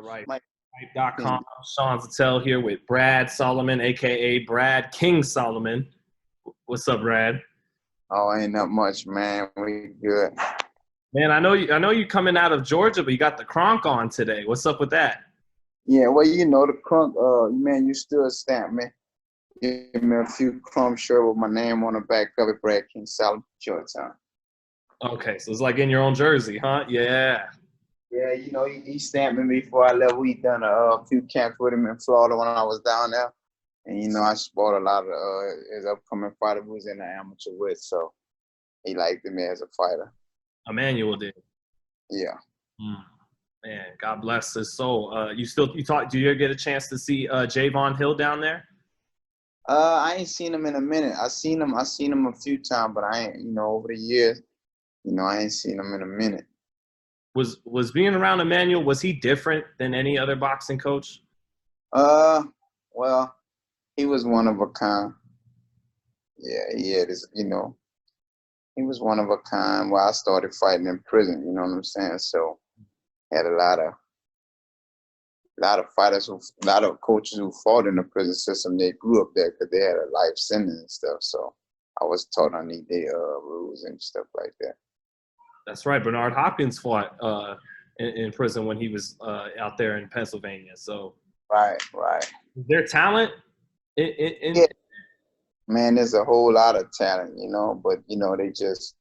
right. My FightHype.com. Sean Zattel here with Brad Solomon, a.k.a. Brad King Solomon. What's up, Brad? Oh, ain't that much, man. We good. Man, I know you coming out of Georgia, but you got the Kronk on today. What's up with that? Yeah, well, you know, the crunk, man, you still stamp me. Give me a few crumb shirt with my name on the back of it, Brad King Solomon, Georgetown. Okay, so it's like in your own jersey, huh? Yeah. Yeah, you know, he stamped me before I left. We done a few camps with him in Florida when I was down there. And, you know, I sport a lot of his upcoming fighter who was in the amateur with, so he liked me as a fighter. Emmanuel did. Yeah. Man, God bless his soul. Do you get a chance to see Javon Hill down there? I ain't seen him in a minute. I seen him a few times, but I ain't, you know, over the years, you know, I ain't seen him in a minute. Was being around Emmanuel, was he different than any other boxing coach? Well, he was one of a kind. Yeah, he had his, you know, he was one of a kind. Well, I started fighting in prison, you know what I'm saying? So had a lot of fighters, a lot of coaches who fought in the prison system. They grew up there because they had a life sentence and stuff. So I was taught underneath their rules and stuff like that. That's right. Bernard Hopkins fought in prison when he was out there in Pennsylvania. So Right. is there talent Yeah. Man, there's a whole lot of talent, you know, but, you know, they just,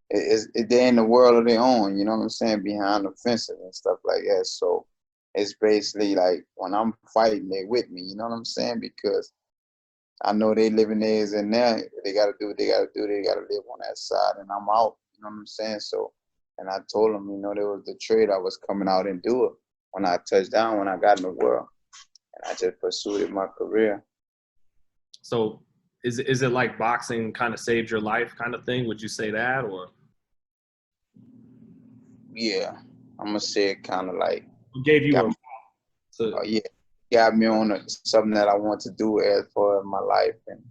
they're in the world of their own, you know what I'm saying, behind the fences and stuff like that. So it's basically like when I'm fighting, they with me, you know what I'm saying, because I know they living theirs in there. They got to do what they got to do. They got to live on that side, and I'm out, you know what I'm saying? So, and I told them, you know, there was the trade I was coming out and do it when I touched down, when I got in the world, and I just pursued my career. So is it like boxing kind of saved your life kind of thing? Would you say that, or? Yeah, I'm going to say it kind of like. Who gave you got me on something that I want to do as for my life, and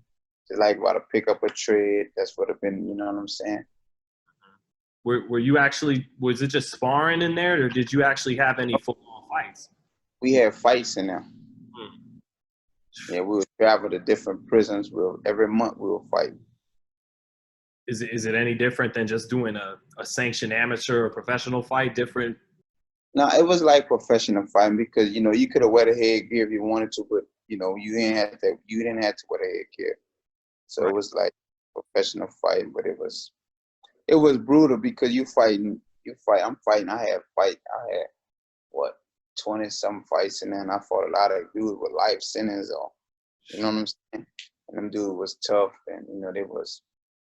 just like about to pick up a trade. That's what I've been, you know what I'm saying? Were you actually, was it just sparring in there, or did you actually have any football fights? We had fights in there. Yeah, we would travel to different prisons. Every month we would fight. Is it any different than just doing a sanctioned amateur or professional fight? Different? No, it was like professional fighting because, you know, you could have wear the headgear if you wanted to, but, you know, you didn't have to wear the headgear. So It was like professional fighting, but it was brutal because I'm fighting. I had 20-some fights in there, and I fought a lot of dudes with life sentences, or, you know what I'm saying? And them dudes was tough, and, you know,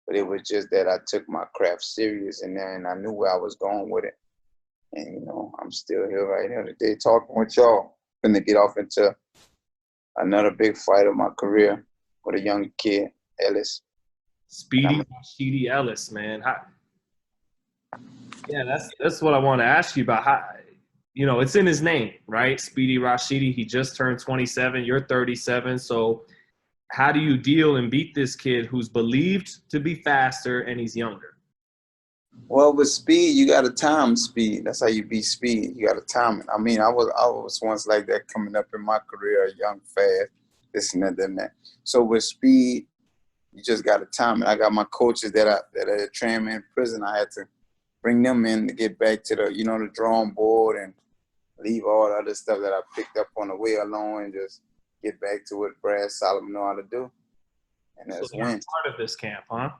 but it was just that I took my craft serious in there, and I knew where I was going with it. And, you know, I'm still here right here today talking with y'all. Finna get off into another big fight of my career with a young kid, Ellis. Rashidi Ellis, man. That's what I want to ask you about. How, you know, it's in his name, right? Speedy Rashidi. He just turned 27. You're 37. So how do you deal and beat this kid who's believed to be faster and he's younger? Well, with speed, you got to time speed. That's how you beat speed. You got to time it. I mean, I was once like that coming up in my career, young, fast, this and that, and that. So with speed, you just got to time it. I got my coaches that trained me in prison. I had to bring them in to get back to the drawing board and leave all the other stuff that I picked up on the way along and just get back to what Brad Solomon know how to do. And that's so they're part of this camp, huh?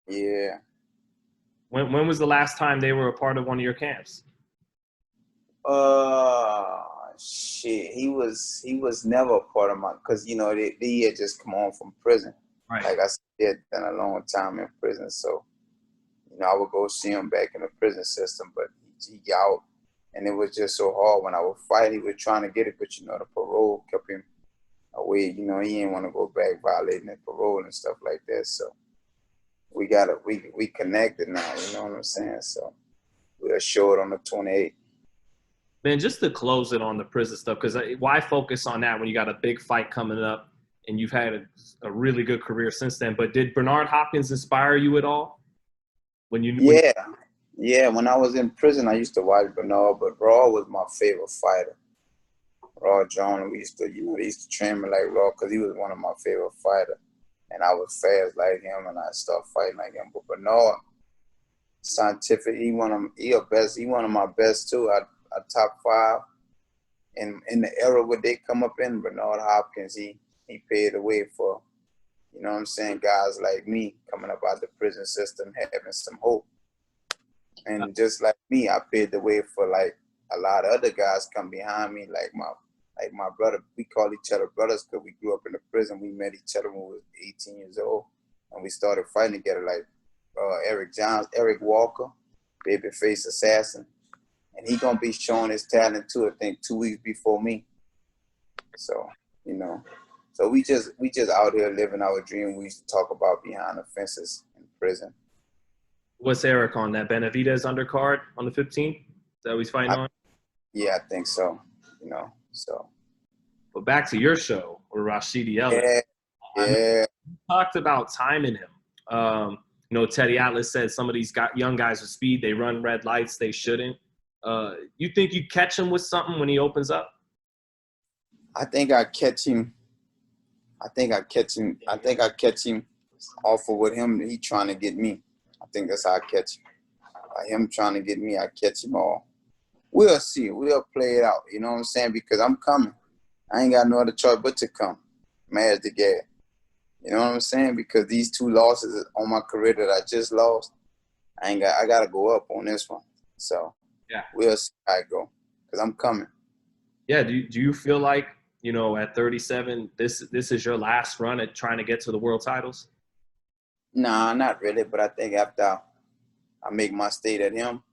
Yeah. When was the last time they were a part of one of your camps? Shit. He was never a part of my, because, you know, they had just come on from prison. Right. Like I said, they had done a long time in prison. So, you know, I would go see him back in the prison system, but he got out. And it was just so hard when I would fight. He was trying to get it, but, you know, the parole kept him away. You know, he didn't want to go back violating the parole and stuff like that. So we connected now, you know what I'm saying? So we're short on the 28th. Man, just to close it on the prison stuff, because why focus on that when you got a big fight coming up and you've had a really good career since then? But did Bernard Hopkins inspire you at all? Yeah. When I was in prison, I used to watch Bernard, but Raw was my favorite fighter. Raw John. We used to, they used to train me like Raw because he was one of my favorite fighters. And I was fast like him, and I started fighting like him. But Bernard, scientific, he one of my best too. I top 5 in the era where they come up in. Bernard Hopkins, he paved the way for, you know what I'm saying, guys like me coming up out the prison system, having some hope. And just like me, I paved the way for like a lot of other guys come behind me, like my brother. We call each other brothers because we grew up in the prison. We met each other when we was 18 years old, and we started fighting together, like Eric Walker, Babyface Assassin. And he gonna be showing his talent too, I think 2 weeks before me. So, so we just out here living our dream. We used to talk about behind the fences in prison. What's Eric on that Benavidez undercard on the 15th? Is that what he's fighting on? Yeah, I think so. So. But back to your show with Rashidi Ellis. Yeah. You talked about timing him. Teddy Atlas said some of these young guys with speed, they run red lights, they shouldn't. You think you catch him with something when he opens up? I think I catch him off of what he trying to get me. I think that's how I catch him. By him trying to get me, I catch him all. We'll see. We'll play it out. You know what I'm saying? Because I'm coming. I ain't got no other choice but to come. Mad as the gas. You know what I'm saying? Because these 2 losses on my career that I just lost, I got to go up on this one. So yeah, we'll see how it go. Because I'm coming. Yeah. Do you feel like, at 37, this is your last run at trying to get to the world titles? Nah, not really. But I think after I make my state at him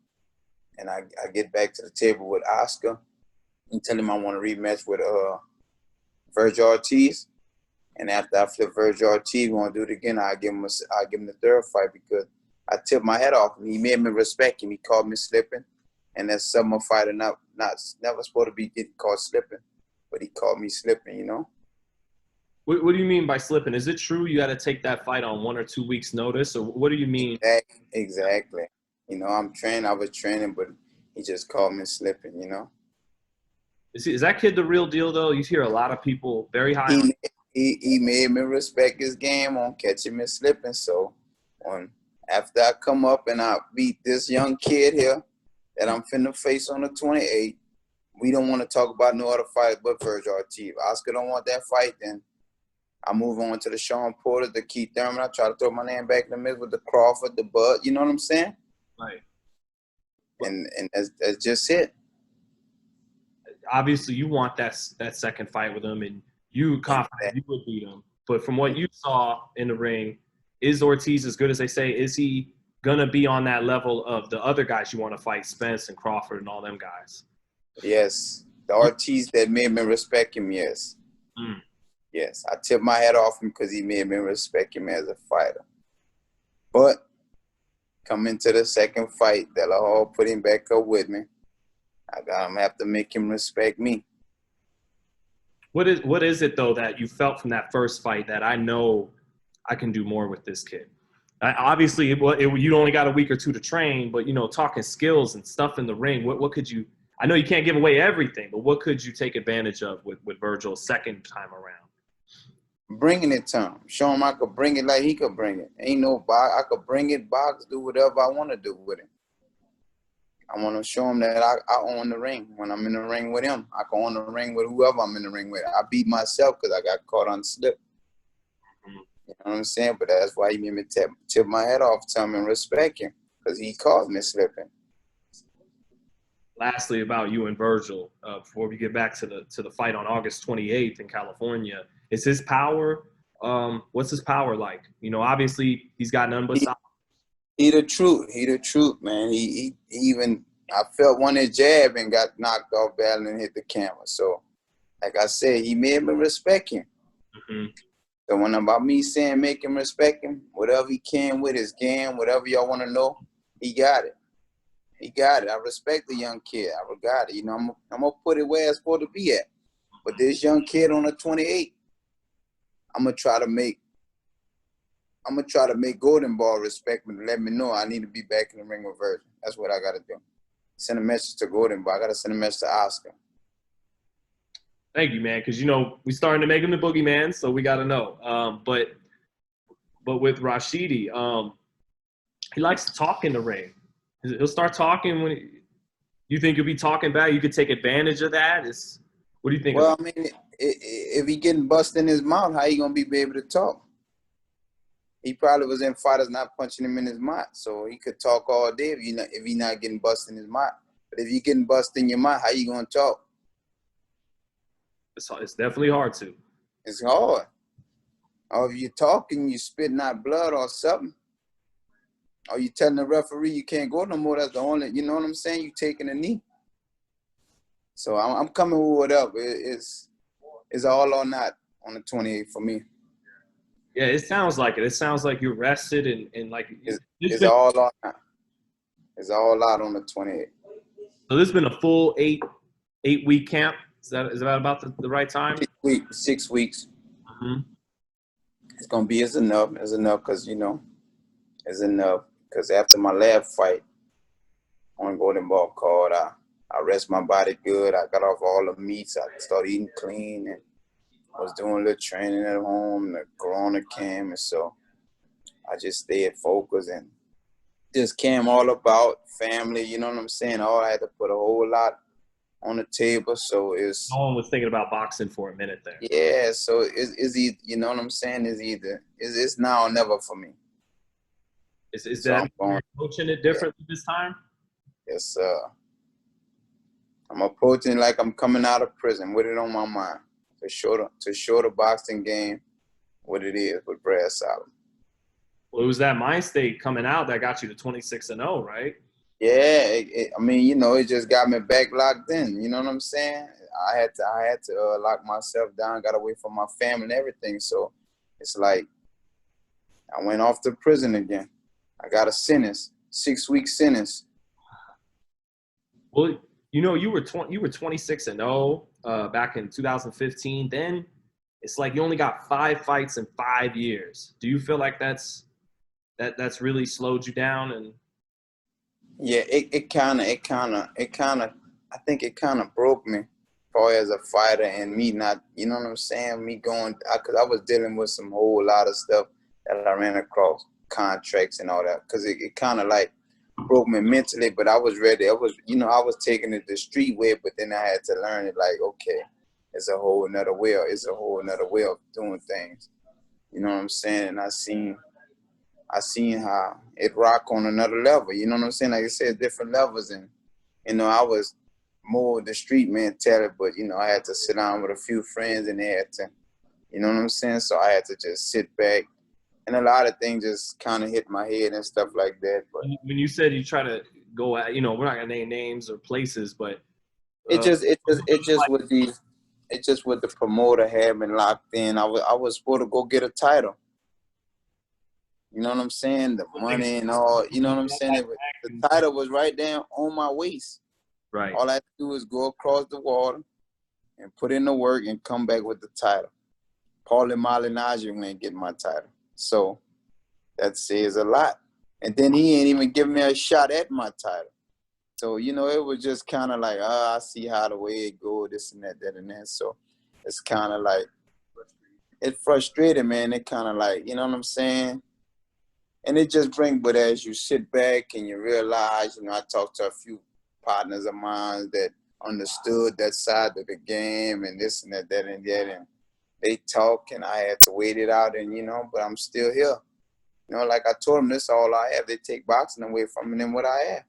and I get back to the table with Oscar and tell him I want to rematch with Virgil Ortiz. And after I flip Virgil Ortiz, want to do it again, I'll give him the 3rd fight because I tipped my head off and he made me respect him. He called me slipping. And that's some of fighter never supposed to be getting caught slipping. But he called me slipping, What do you mean by slipping? Is it true you got to take that fight on 1 or 2 weeks' notice? Or what do you mean? Exactly. I was training, but he just called me slipping, Is that kid the real deal, though? You hear a lot of people very high. He made me respect his game on catching me slipping. So after I come up and I beat this young kid here that I'm finna face on the 28th, we don't want to talk about no other fight but Virgil Ortiz. Oscar don't want that fight, then I move on to the Sean Porter, the Keith Thurman. I try to throw my name back in the middle with the Crawford, the Bud. You know what I'm saying? Right. And that's just it. Obviously, you want that second fight with him, and you confident you would beat him. But from what you saw in the ring, is Ortiz as good as they say? Is he gonna be on that level of the other guys you want to fight, Spence and Crawford and all them guys? Yes, the Ortiz that made me respect him. Yes, yes, I tipped my hat off him because he made me respect him as a fighter. But coming to the second fight, they'll all put him back up with me. I'm gonna have to make him respect me. What is it though that you felt from that first fight that I know I can do more with this kid? Obviously, you only got a week or 2 to train, but talking skills and stuff in the ring. What could you? I know you can't give away everything, but what could you take advantage of with Virgil's second time around? Bringing it to him, show him I could bring it like he could bring it. Ain't no box. I could bring it, box, do whatever I want to do with it. I want to show him that I own the ring. When I'm in the ring with him, I can own the ring with whoever I'm in the ring with. I beat myself because I got caught on slip. You know what I'm saying? But that's why he made me tip my head off, tell him and respect him because he caught me slipping. Lastly, about you and Virgil, before we get back to the fight on August 28th in California, is his power? What's his power like? Obviously he's got none but size. He the truth. He the truth, man. He even I felt one his jab and got knocked off battle and hit the camera. So, like I said, he made me respect him. Mm-hmm. So when about me saying make him respect him, whatever he can with his game, whatever y'all want to know, he got it. He got it. I respect the young kid. I got it. I'm gonna put it where it's supposed to be at. But this young kid on the 28th, I'm gonna try to make Golden Ball respect me to let me know I need to be back in the ring with Virgil. That's what I gotta do. Send a message to Golden Ball. I gotta send a message to Oscar. Thank you, man. Because, you know, we starting to make him the boogeyman, so we got to know. But with Rashidi, he likes to talk in the ring. He'll start talking when you think he'll be talking back. You could take advantage of that. What do you think Well, about I mean, if he getting busted in his mouth, how he gonna be able to talk? He probably was in fighters not punching him in his mouth, so he could talk all day if he not getting busted in his mouth. But if you getting busted in your mouth, how you gonna talk? It's definitely hard to. It's hard. Or if you're talking, you spitting out blood or something. Or you telling the referee you can't go no more. That's the only, you know what I'm saying? You taking a knee. So I'm coming with whatever. It's all or not on the 28th for me. Yeah, it sounds like it. It sounds like you're rested and like It's all or not. It's all out on the 28th. So this has been a full eight-week camp. Is that about the right time? 6 weeks. Mm-hmm. It's gonna be it's enough because it's enough because after my last fight on Golden Ball card, I rest my body good. I got off all the meats. I started eating clean and was doing a little training at home. The Corona came, and so I just stayed focused and just came all about family. You know what I'm saying? I had to put a whole lot on the table, so it's. No one was thinking about boxing for a minute there. Yeah, so it's either, you know what I'm saying? It's now or never for me. Is so that you're approaching it differently this time? Yes, I'm approaching like I'm coming out of prison with it on my mind to show the boxing game what it is with Brad Solomon. Well, it was that mind state coming out that got you to 26-0, right? Yeah, I mean, it just got me back locked in. You know what I'm saying? I had to lock myself down, got away from my family and everything. So it's like I went off to prison again. I got a sentence, 6-week sentence. Well, you were 26-0 back in 2015. Then it's like you only got 5 fights in 5 years. Do you feel like that's really slowed you down? And yeah, it kind of I think it kind of broke me as a fighter and me not, you know what I'm saying, me going, because I was dealing with some whole lot of stuff that I ran across, contracts and all that, because it kind of like broke me mentally, but I was ready. I was taking it the street way, but then I had to learn it like, okay, it's a whole nother way. It's a whole nother way of doing things. You know what I'm saying? And I seen how it rock on another level. You know what I'm saying? Like I said, different levels. And, I was more the street mentality, but, I had to sit down with a few friends and they had to, you know what I'm saying? So I had to just sit back. And a lot of things just kind of hit my head and stuff like that. But when you said you try to go at, we're not gonna name names or places, but it just with the promoter had been locked in. I was supposed to go get a title. You know what I'm saying? The money and all. You know what I'm saying? The title was right down on my waist. Right. All I had to do was go across the water and put in the work and come back with the title. Paulie Malignaggi ain't getting my title. So that says a lot. And then he ain't even giving me a shot at my title. So, it was just kind of like, I see how the way it goes, this and that and that. So it's kind of like, it frustrated, man. It kind of like, you know what I'm saying? And it just brings, but as you sit back and you realize, I talked to a few partners of mine that understood that side of the game and this and that and that. And they talk and I had to wait it out and, but I'm still here. Like I told them, this is all I have. They take boxing away from me and what I have.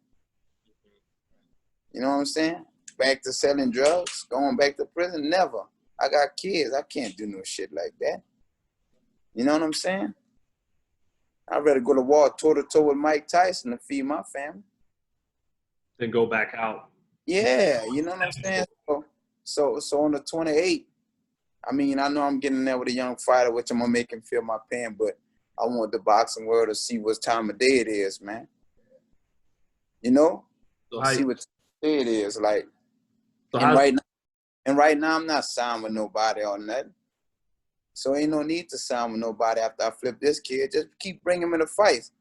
You know what I'm saying? Back to selling drugs, going back to prison, never. I got kids. I can't do no shit like that. You know what I'm saying? I'd rather go to war toe-to-toe with Mike Tyson to feed my family. Then go back out. Yeah, you know what I'm saying? So on the 28th, I mean, I know I'm getting there with a young fighter, which I'm going to make him feel my pain, but I want the boxing world to see what time of day it is, man. See what time of day it is. Like, right now, I'm not signed with nobody or nothing. So ain't no need to sign with nobody after I flip this kid. Just keep bringing him in the fights.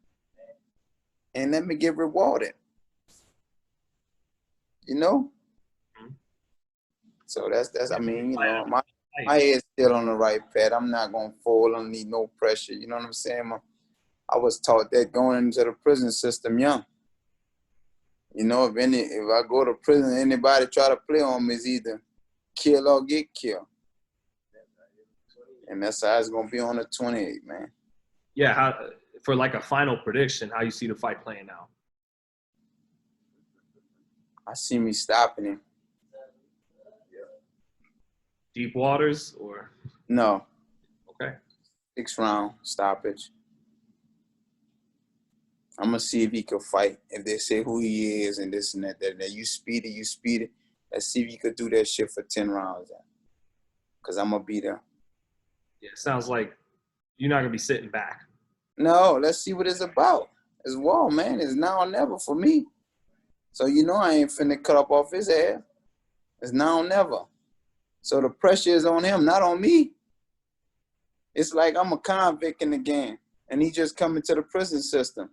And let me get rewarded. So that's I mean, you know, my head's still on the right path. I'm not gonna fall. I don't need no pressure. You know what I'm saying? I was taught that going into the prison system young. You know, if I go to prison, anybody try to play on me is either kill or get killed. And that's how it's gonna be on the 28th, man. Yeah, for like a final prediction, how you see the fight playing out? I see me stopping him. Deep waters or no? Okay. 6th round stoppage. I'm gonna see if he can fight. If they say who he is and this and that. You speed it. Let's see if you could do that shit for 10 rounds. Cause I'm gonna be there. Yeah, it sounds like you're not gonna be sitting back. No, let's see what it's about. It's war, man. It's now or never for me. So you know I ain't finna cut up off his ass. It's now or never. So the pressure is on him, not on me. It's like I'm a convict in the game, and he just coming to the prison system.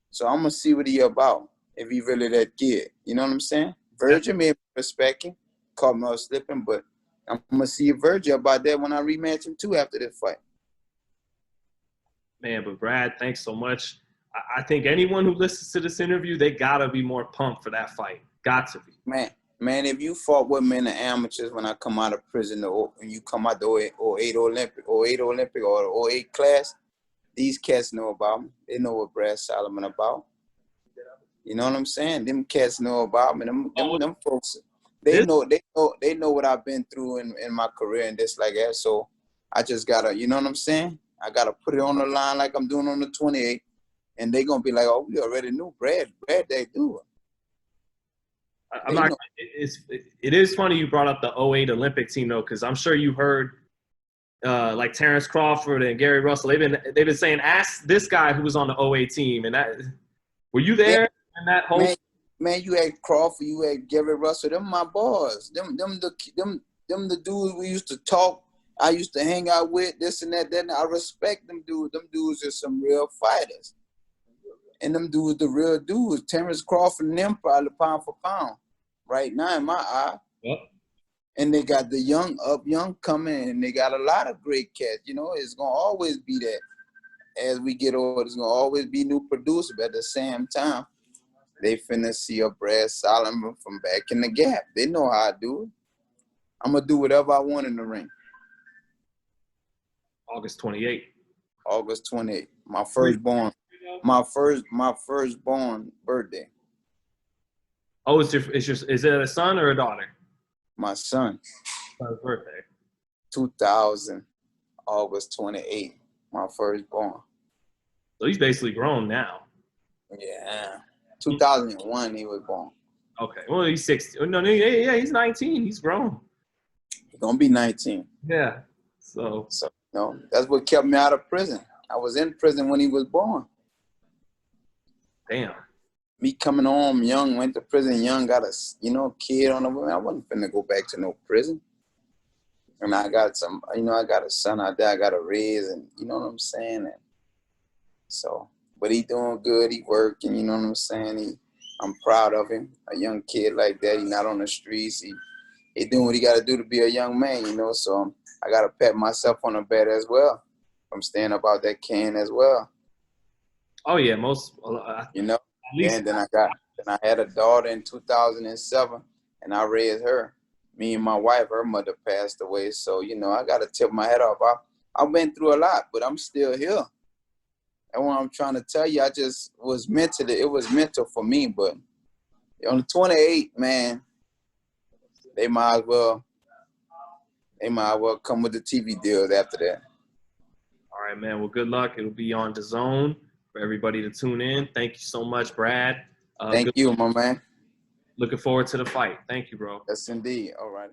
So I'm gonna see what he about, if he really that kid. You know what I'm saying? Virgil may respect him, caught me slipping, but I'm gonna see Virgil about that when I rematch him too after this fight. Man, but Brad, thanks so much. I think anyone who listens to this interview, they gotta be more pumped for that fight. Got to be. Man, if you fought with me in the amateurs when I come out of prison, when you come out the 08 Olympic or the 08 class, these cats know about me. They know what Brad Solomon about. You know what I'm saying? Them cats know about me. Them folks, they know what I've been through in my career and this like that. So I just gotta, you know what I'm saying? I gotta put it on the line like I'm doing on the 28, and they gonna be like, oh, we already knew Brad, they do it. I'm not. It is funny you brought up the 08 Olympic team though, because I'm sure you heard like Terrence Crawford and Gary Russell. They've been saying, ask this guy who was on the 08 team, and that were you there in that whole? Man, you had Crawford, you had Gary Russell. Them my boys. Them the dudes we used to talk. I used to hang out with this and that. Then I respect them dudes. Them dudes are some real fighters. And them dudes, the real dudes, Terrence Crawford and them probably pound for pound right now in my eye. Yep. And they got the young coming, and they got a lot of great cats. You know, it's going to always be that. As we get older, it's going to always be new producers. But at the same time, they finna see a Brad Solomon from back in the gap. They know how I do it. I'm going to do whatever I want in the ring. August 28th. August 28th. My firstborn birthday. Oh, is it a son or a daughter? My son. Son's birthday. 2000, August 28th. My firstborn. So he's basically grown now. Yeah. 2001 he was born. Okay. Well, he's 16. No, yeah, he's 19. He's grown. He's gonna be 19. Yeah. So no, that's what kept me out of prison. I was in prison when he was born. Damn. Me coming home young, went to prison young, got a kid on the way. I wasn't finna go back to no prison. And I got I got a son out there I gotta raise, and you know what I'm saying? And so, but he doing good, he working, you know what I'm saying? I'm proud of him. A young kid like that, he not on the streets. He doing what he gotta do to be a young man, you know, so I gotta pat myself on the back as well. I'm staying about that can as well. Oh yeah, you know. And then I had a daughter in 2007, and I raised her. Me and my wife, her mother passed away, so you know I gotta tip my head off. I've been through a lot, but I'm still here. And what I'm trying to tell you, I just was it was mental for me. But on the 28th, man, they might as well come with the TV deals after that. All right, man. Well, good luck. It'll be on DAZN for everybody to tune in. Thank you so much, Brad. Thank you, my man. Looking forward to the fight. Thank you, bro. Yes, indeed. All right.